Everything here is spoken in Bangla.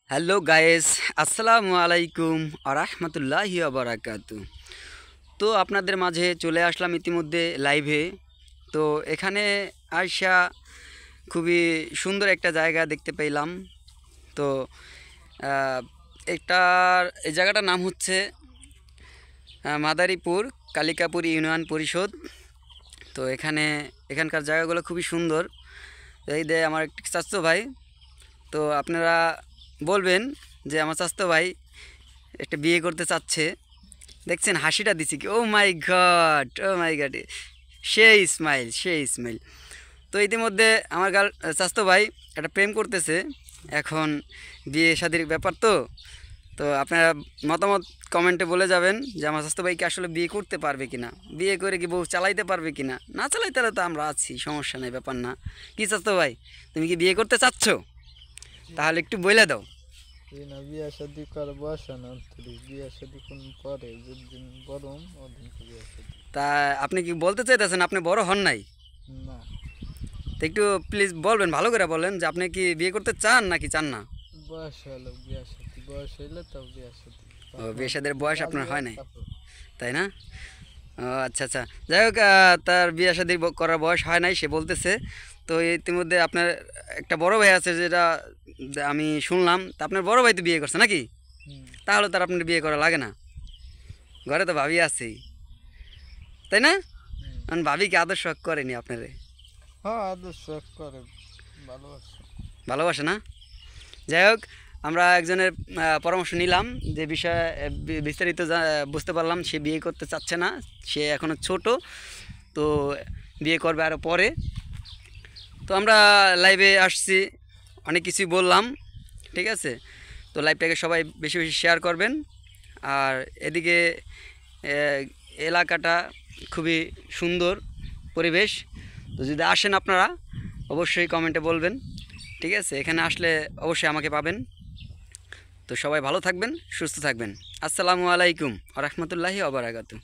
হ্যালো গাইস, আসসালামু আলাইকুম আরহামতুল্লাহি বারাকাতু। তো আপনাদের মাঝে চলে আসলাম ইতিমধ্যে লাইভে। তো এখানে আয়শা খুবই সুন্দর একটা জায়গা দেখতে পেলাম। তো আহ, এই জায়গাটার নাম হচ্ছে মাদারীপুর কালিকাপুর ইউনিয়ন পরিষদ। তো এখানকার জায়গাগুলো খুবই সুন্দর। তো এই দে আমার একটি চাচতো ভাই। তো আপনারা বলবেন যে আমার চাচতো ভাই একটা বিয়ে করতে চাচ্ছে। দেখছেন হাসিটা দিছি কি, ও মাই গড, ও মাই গড, সেই স্মাইল, সেই স্মাইল। তো ইতিমধ্যে আমার চাচতো ভাই একটা প্রেম করতেছে। এখন বিয়ে শাদির ব্যাপার। তো তো আপনারা মতামত কমেন্টে বলে যাবেন যে আমার স্বাস্থ্য ভাই কি আসলে বিয়ে করতে পারবে কিনা, বিয়ে করে কি বউ চালাইতে পারবে কিনা। না চালাইতে তো আমরা আছি, সমস্যা নেই, ব্যাপার না। কি স্বাস্থ্য ভাই, তুমি কি বিয়ে করতে চাচ্ছ? তাহলে একটু বলে দাও। না, বিয়া শাদি করা বয়স না তোর। বিয়া শাদি কোন পরে যেদিন গরম ওদিন বিয়া শাদি। তা আপনি কি বলতে চাইতেছেন আপনি বড় হন নাই? না, তো একটু প্লিজ বলবেন, ভালো করে বলেন যে আপনি কি বিয়ে করতে চান নাকি চান না। বয়স হলো বিয়া শাদি, বয়স হইলে তো বিয়া শাদি। ও, তখন বিয়ে শাদীর বয়স রাজি আপনার হন হয় নাই, তারপর। তাই না? ও আচ্ছা আচ্ছা, যাই হোক, তার বিয়ে শাদী করার বয়স হয় নাই সে বলতেছে। তো ইতিমধ্যে আপনার একটা বড় ভাই আছে যেটা আমি শুনলাম। তা আপনার বড় ভাই তো বিয়ে করছে নাকি? হুম, তাহলে তার আপনার বিয়ে করা লাগে না, ঘরে তো ভাবি আছেই, তাই না? হুম। কারণ ভাবি কি আদর্শ করেনি আপনারে? হ্যাঁ, আদর্শ করে ভালোবাসে। ভালোবাসে না? যাই হোক, আমরা একজনের পরামর্শ নিলাম যে বিষয়ে বিস্তারিত বুঝতে পারলাম সে বিয়ে করতে চাচ্ছে না, সে এখনও ছোট। তো বিয়ে করবে আরও পরে। তো আমরা লাইভে আসছি, অনেক কিছুই বললাম, ঠিক আছে? তো লাইভটাকে সবাই বেশি বেশি শেয়ার করবেন। আর এদিকে আহ, এলাকাটা খুবই সুন্দর পরিবেশ। তো যদি আসেন আপনারা অবশ্যই কমেন্টে বলবেন, ঠিক আছে? এখানে আসলে অবশ্যই আমাকে পাবেন। তো সবাই ভালো থাকবেন, সুস্থ থাকবেন। আসসালামু আলাইকুম ওয়া রাহমাতুল্লাহি ওয়া বারাকাতুহু।